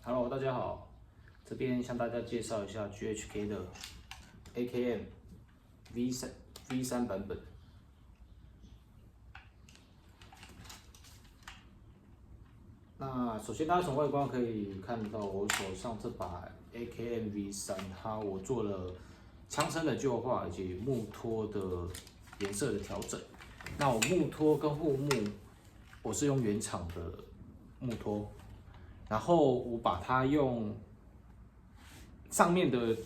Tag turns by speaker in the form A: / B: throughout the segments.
A: Hello，大家好，这边向大家介绍一下 GHK 的 AKM V3 版本。那首先大家从外观可以看到，我手上这把 AKM V3，我做了枪身的旧化以及木托的颜色的调整。那我木托跟护木，我是用原厂的木托。然后我把它用上面的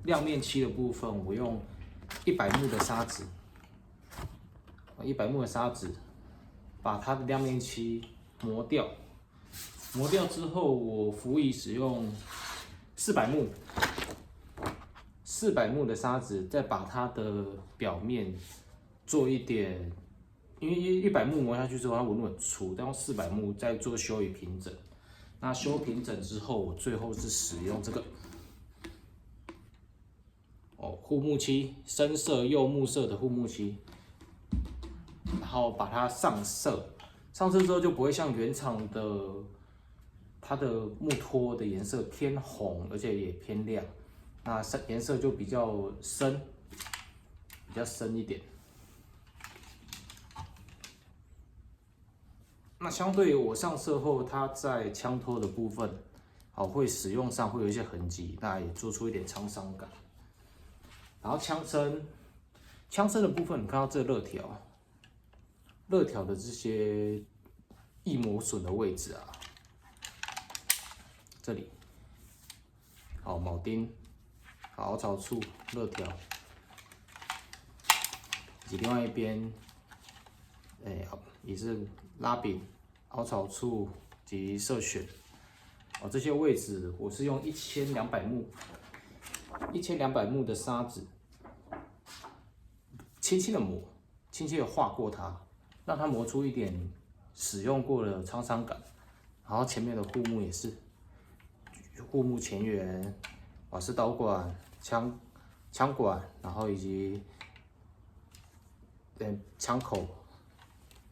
A: 亮面漆的部分，我用100目的砂纸，100目的砂纸把它的亮面漆磨掉。磨掉之后，我辅以使用400目的砂纸，再把它的表面做一点，因为100目磨下去之后，它纹路很粗，但用400目再做修理平整。那修平整之后，我最后是使用这个护木漆，深色柚木色的护木漆，然后把它上色。上色之后就不会像原厂的它的木托的颜色偏红，而且也偏亮，那颜色就比较深一点。那相对于我上色后，它在枪托的部分，会使用上会有一些痕迹，那也做出一点沧桑感。然后枪身的部分，你看到这热条的这些易磨损的位置啊，这里，铆钉、凹槽处、热条，以及另外一边，也是拉柄、凹槽处及射选，这些位置我是用1200目的砂纸，轻轻的磨，轻轻的划过它，让它磨出一点使用过的沧桑感。然后前面的护木也是，护木前缘、瓦斯导管、枪管，然后以及枪口、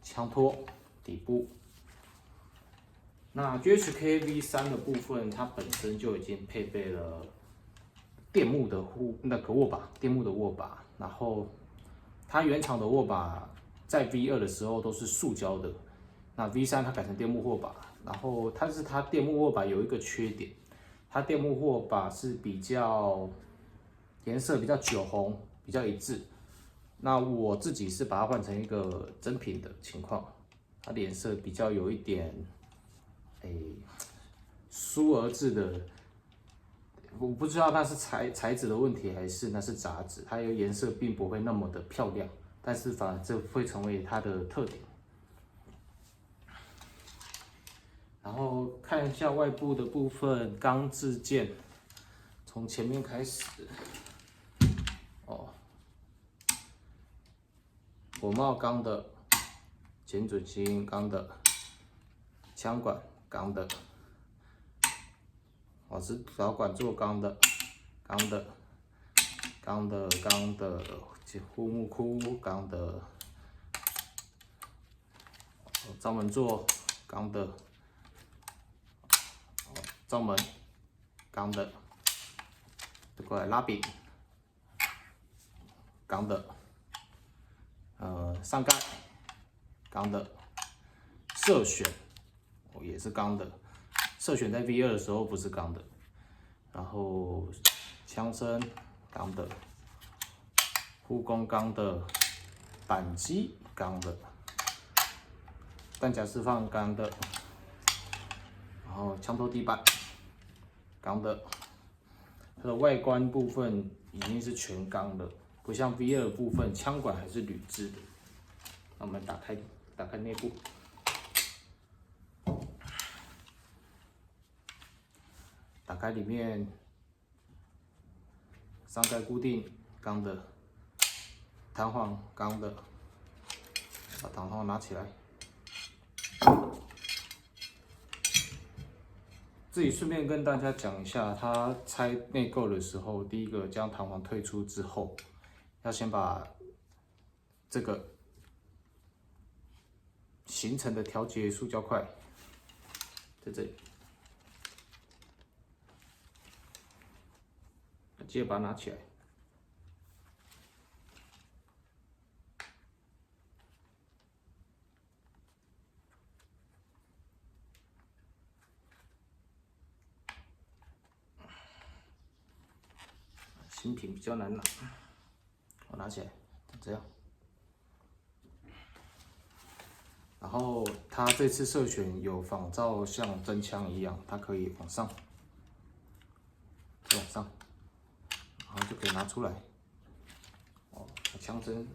A: 枪托底部。那 GHK V3 的部分，它本身就已经配备了电木的握把，然后它原厂的握把在 V2 的时候都是塑胶的，那 V3 它改成电木握把，然后它电木握把有一个缺点，它电木握把是颜色比较酒红，比较一致。那我自己是把它换成一个真品的情况，它的颜色比较有一点，疏而至的，我不知道那是材质的问题还是那是杂质，它的颜色并不会那么的漂亮，但是反而这会成为它的特点。然后看一下外部的部分，钢制件，从前面开始，火帽钢的，前准心钢的，枪管钢的，瓦斯导管做钢的，护木窟钢的，罩门座钢的，罩门钢的，这块拉柄钢的，上盖钢的，射选也是钢的，射选在 V2 的时候不是钢的，然后枪身钢的，护弓钢的，扳机钢的，弹夹释放钢的，然后枪托地板钢的，它的外观部分已经是全钢的，不像 V2 的部分枪管还是铝制的。那我们打开内部，打开里面，上盖固定钢的，弹簧钢的，把弹簧拿起来。这里顺便跟大家讲一下，它拆内购的时候，第一个将弹簧退出之后，要先把这个形成的调节塑胶块在这里接着把它拿起来。新品比较难拿，我拿起来，这样。然后它这次射选有仿照像真枪一样，它可以往上，往上，然后就可以拿出来。哦，枪身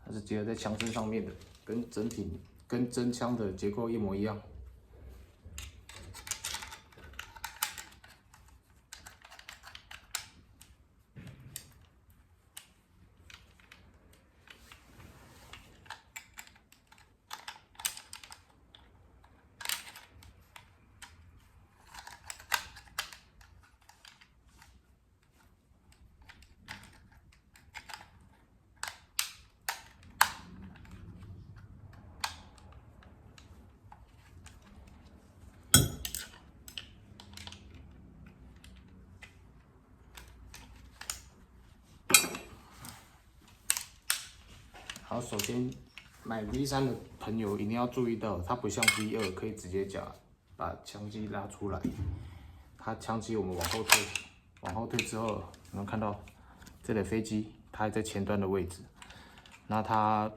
A: 它是结合在枪身上面的，跟真枪的结构一模一样。好，首先买 V3的朋友一定要注意到，它不像 V2可以直接把枪机拉出来，它枪机我们往后退之后，你们看到这台飞机它还在前端的位置，那它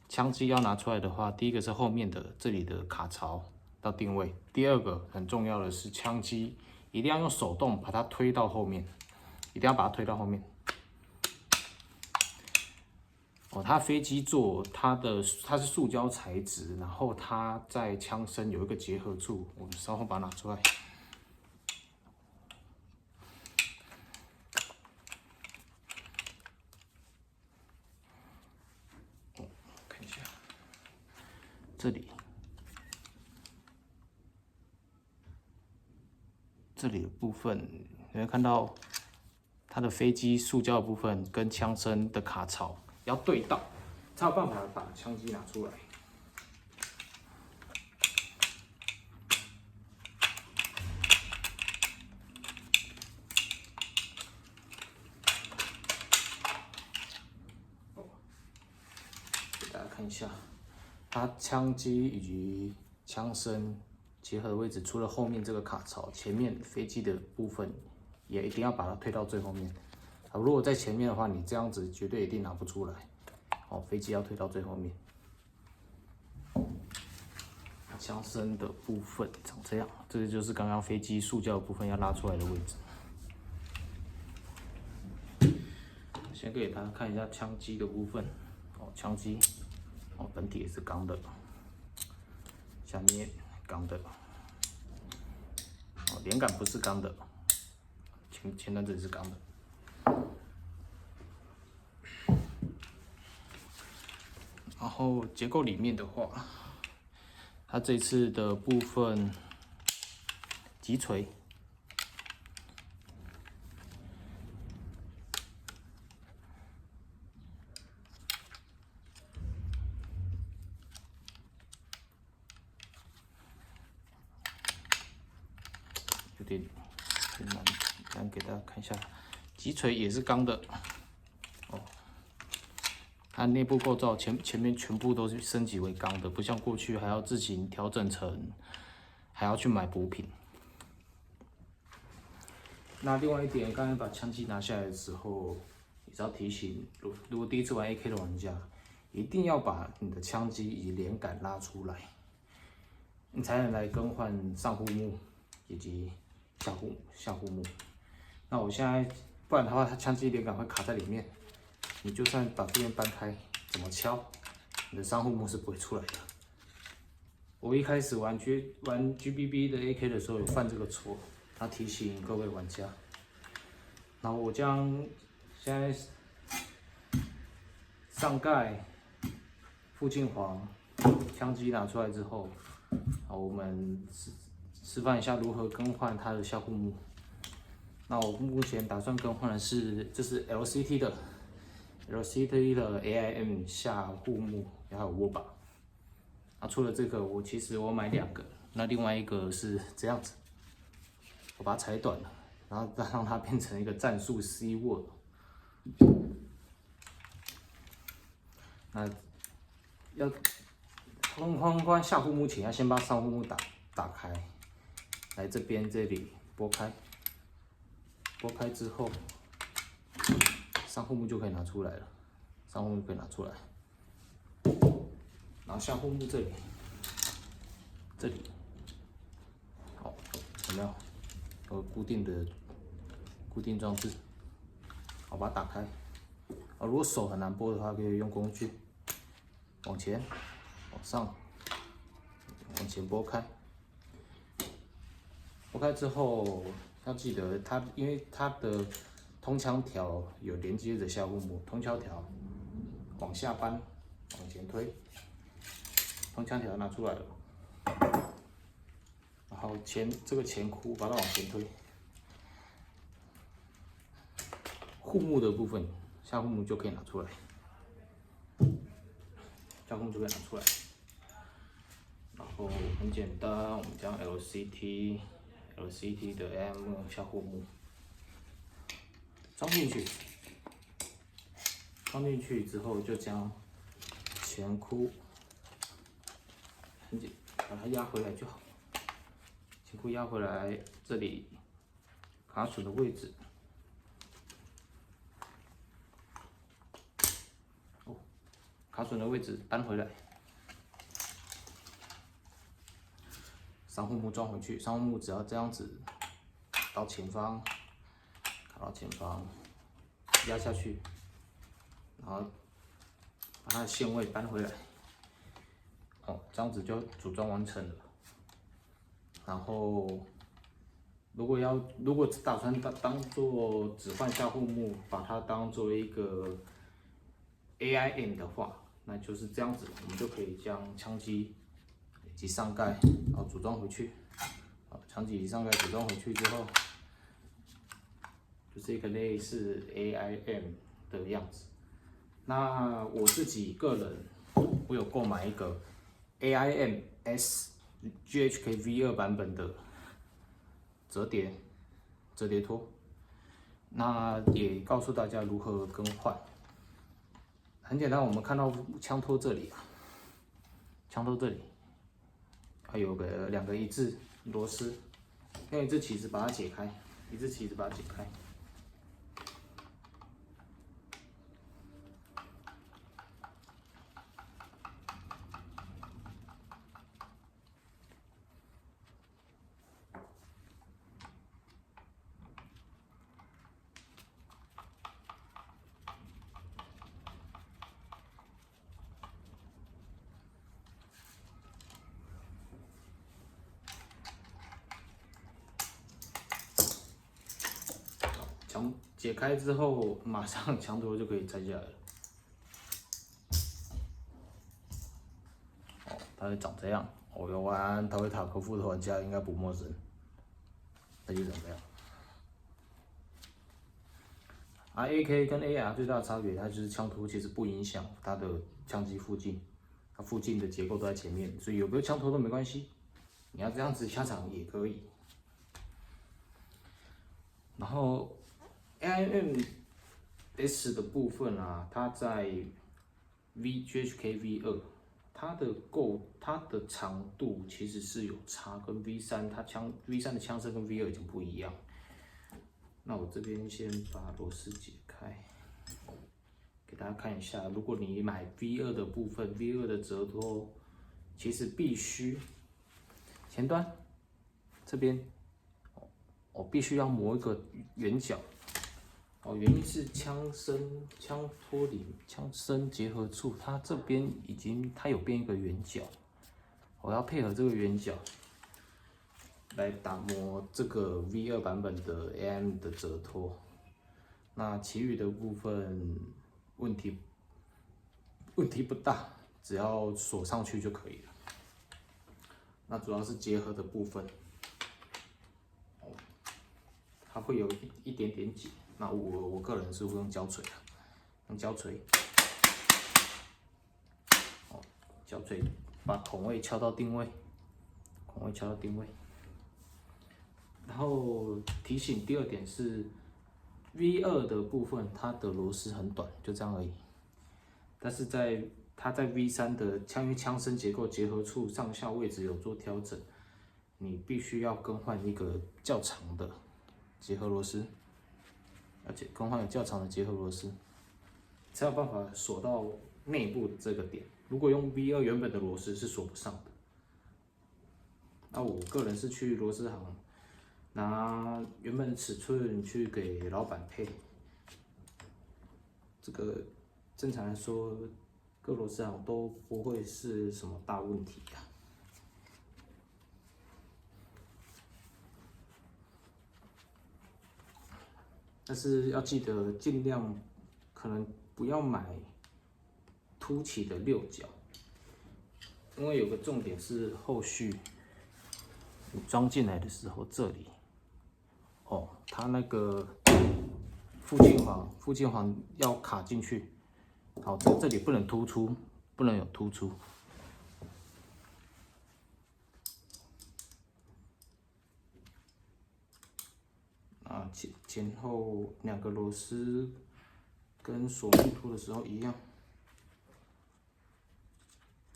A: 枪机要拿出来的话，第一个是后面的这里的卡槽到定位，第二个很重要的是枪机一定要用手动把它推到后面，一定要把它推到后面。哦，它飞机座它是塑胶材质，然后它在枪身有一个结合处，我们稍后把它拿出来。看一下这里的部分，你会看到它的飞机塑胶的部分跟枪身的卡槽要对到，才有办法把枪机拿出来。给大家看一下，它枪机以及枪身结合的位置，除了后面这个卡槽，前面飞机的部分也一定要把它推到最后面。如果在前面的话，你这样子绝对一定拿不出来。哦，飞机要推到最后面。枪身的部分长这样，这就是刚刚飞机塑胶的部分要拉出来的位置。先给大家看一下枪机的部分。哦，枪机，哦，本体也是钢的，下面钢的。哦，连杆不是钢的，前端这里是钢的。然后结构里面的话，它这次的部分击锤，有点难给大家看一下，击锤也是钢的。哦。它内部构造前面全部都是升级为钢的，不像过去还要自行调整成，还要去买补品。那另外一点，刚才把枪机拿下来的时候，也是要提醒，如果第一次玩 AK 的玩家，一定要把你的枪机以及连杆拉出来，你才能来更换上护木以及下护木。那我现在不然的话，它枪机连杆会卡在里面。你就算把这边搬开，怎么敲，你的上护木是不会出来的。我一开始玩 GBB 的 AK 的时候有犯这个错，要提醒各位玩家。然后我将现在上盖、附近簧、枪机拿出来之后，我们示范一下如何更换它的下护木。那我目前打算更换的是，这是 LCT 的 AIM 下护木，还有握把。那除了这个，我买2个，那另外一个是这样子，我把它裁短了，然后再让它变成一个战术 C word。那要关下护目前，要先把上护目打开，来这里拨开，拨开之后，上护目就可以拿出来了，上护目可以拿出来，然后下护目这里，好，有没有？有固定装置，好，把它打开。如果手很难拨的话，可以用工具往前、往上、往前拨开。拨开之后，要记得它，因为它的通腔条有连接着下护目，通腔条往下扳，往前推，通腔条拿出来了，然后这个前箍把它往前推，护目的部分。下护目就可以拿出来，下护目就可以拿出来，然后很简单，我们将 LCT 的 AM 下护目装进去，装进去之后就将前箍把它压回来就好，前箍压回来，这里卡榫的位置。卡榫的位置搬回来，上护目装回去。上护目只要这样子到前方，卡到前方，压下去，然后把它的线位搬回来。这样子就组装完成了。然后，如果打算当做只换下护目，把它当做一个 AIM 的话，那就是这样子，我们就可以将枪机以及上盖，然后组装回去。枪机以及上盖组装回去之后，就是一个类似 AIM 的样子。那我自己个人，我有购买一个 AIM S GHK V2 版本的折叠托，那也告诉大家如何更换。很简单，我们看到枪托这里啊，枪托这里还有两个一字螺丝，用一只起子把它解开，解开之后，马上枪托就可以拆下来了。它会长这样。有玩塔维塔科夫的玩家应该不陌生。它就长这样。AK 跟 AR 最大的差别，它就是枪托其实不影响它的枪机附近，它附近的结构都在前面，所以有没有枪托都没关系。你要这样子下场也可以。然后 AIM S 的部分啊，它在 GHK V2，它的长度其实是有差，跟 V3 V3 的枪身跟 V2 已经不一样。那我这边先把螺丝解开，给大家看一下。如果你买 V2 的部分，V2 的折托其实必须前端这边必须要磨一个圆角。原因是枪身结合处，它这边它有变一个圆角，我要配合这个圆角来打磨这个 V2 版本的 AM 的折托。那其余的部分问题不大，只要锁上去就可以了。那主要是结合的部分，它会有一点点紧。那我个人是会用胶锤的，胶锤把孔位敲到定位，然后提醒第二点是 V2的部分，它的螺丝很短，就这样而已。但是它在 V3的因为枪身结构结合处上下位置有做调整，你必须要更换一个较长的结合螺丝，而且更换较长的结合螺丝，才有办法锁到内部这个点。如果用 V2原本的螺丝是锁不上的。那我个人是去螺丝行拿原本的尺寸去给老板配，这个正常来说各螺丝行都不会是什么大问题的。但是要记得尽量可能不要买凸起的六角，因为有个重点是后续你装进来的时候，这里哦，它那个附近环要卡进去，好，这里不能突出，不能有突出。啊，前后两个螺丝跟锁木托的时候一样，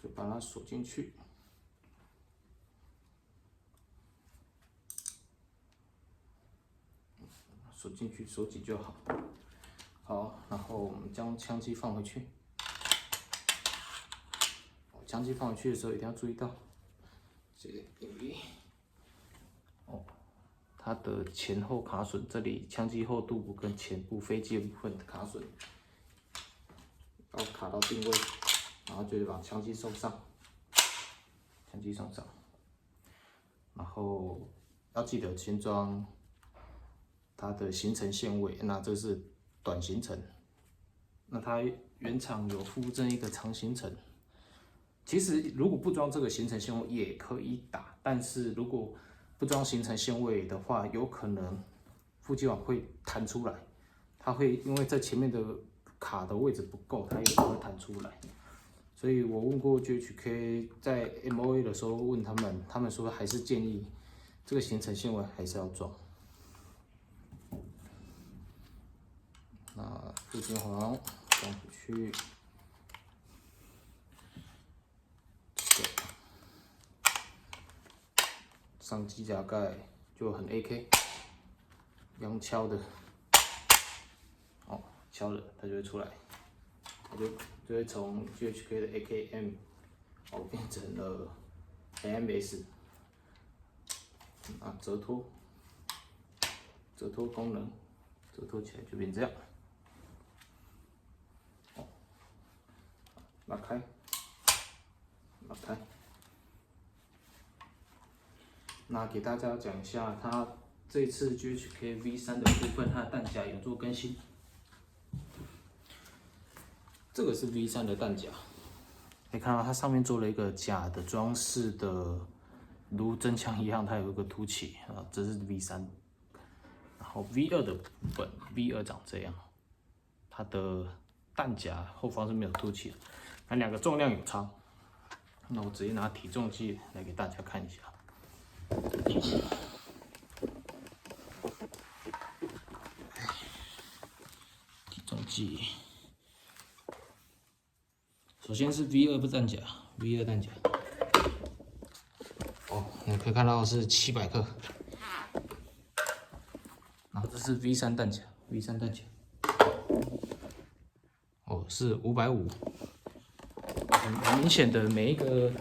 A: 就把它锁进去。锁进去，锁紧就好。好，然后我们将枪机放回去。枪机放回去的时候一定要注意到，这个因为它的前后卡榫，这里枪机后肚部跟前部飞机的部分的卡榫，要卡到定位，然后就把枪机送上。枪机送上，然后要记得先装它的行程限位，那这是短行程，那它原厂有附赠一个长行程。其实如果不装这个行程限位也可以打，但是如果不装行程限位的话，有可能副机网会弹出来，它会因为在前面的卡的位置不够，它有可能会弹出来。所以我问过 GHK， 在 MOA 的时候问他们说还是建议这个行程限位还是要装。那副机簧装回去，这个上机甲盖就很 AK， 用敲的，哦，敲了它就会出来，它就会从 GHK 的 AKM 变成了 AMS， 啊，折脱功能，折脱起来就变这样。拉开，拉开。那给大家讲一下，它这次 GHK V3 的部分，它的弹夹有做更新。这个是 V3 的弹夹，可以看到它上面做了一个假的装饰的，如真枪一样，它有一个凸起啊，这是 V3。然后 V2 的部分 ，V2 长这样，它的弹夹后方是没有凸起的。那两个重量有差，那我直接拿体重计来给大家看一下。体重计，首先是 V2 弹夹 ，V2 弹夹，哦，你可以看到是700克，然后这是 V3 弹夹，V3 弹夹，哦，是550。很明显的，每一个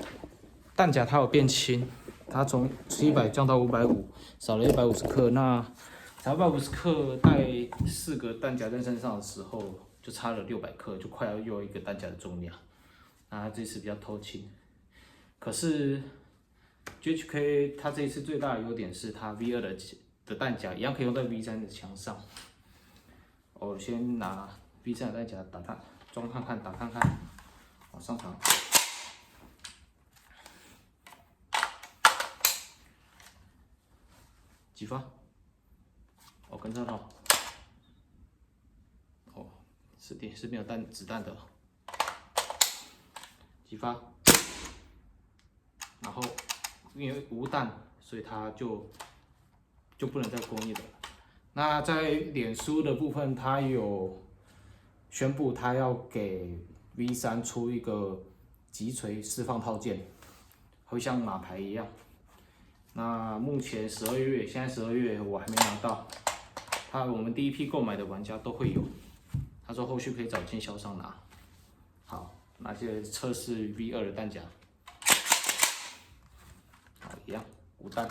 A: 弹夹它有变轻，它从700降到550，少了150克。那少150克带4个弹夹在身上的时候，就差了600克，就快要用一个弹夹的重量。那它这次比较偷轻，可是 GHK 它这一次最大的优点是它 V2 的弹夹一样可以用在 V3 的枪上。我先拿 V3 的弹夹打它，装看看，打看看。往上膛，几发？哦，跟这套。哦，是没有子弹的。几发？然后因为无弹，所以它就就不能再过密的了。那在脸书的部分，它有宣布它要给 V3 出一个击锤释放套件，会像马牌一样。那目前12月，现在12月我还没拿到，我们第一批购买的玩家都会有。他说后续可以找经销商拿。好，那现在测试 V2 的弹夹，好，一样5弹，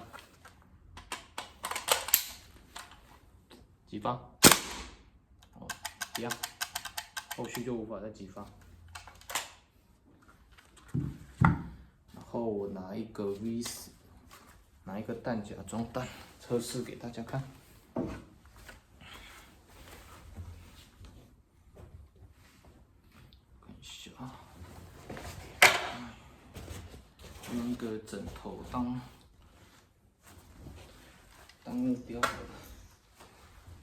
A: 激发，哦，一样，后续就无法再激发。然后我拿一个 V4，拿一个弹夹装弹测试给大家看。用一个枕头当目标好了，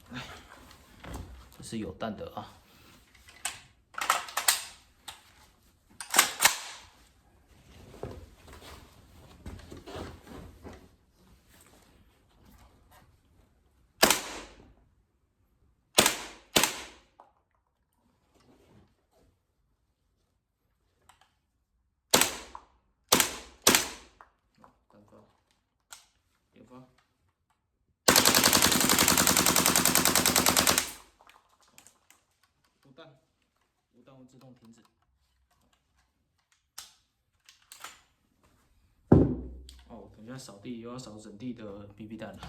A: 来，这是有弹的啊。点发，无弹会自动停止。哦，等一下扫地又要扫整地的 BB 弹了。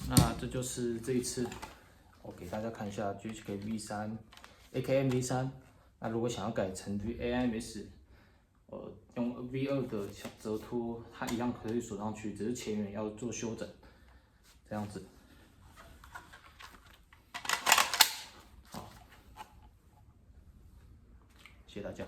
A: 那这就是这一次，我给大家看一下 GHK V3、AKM V3。那如果想要改成 AIMS， 用 V2 的折凸，它一样可以锁上去，只是前缘要做修整，这样子。好，谢谢大家。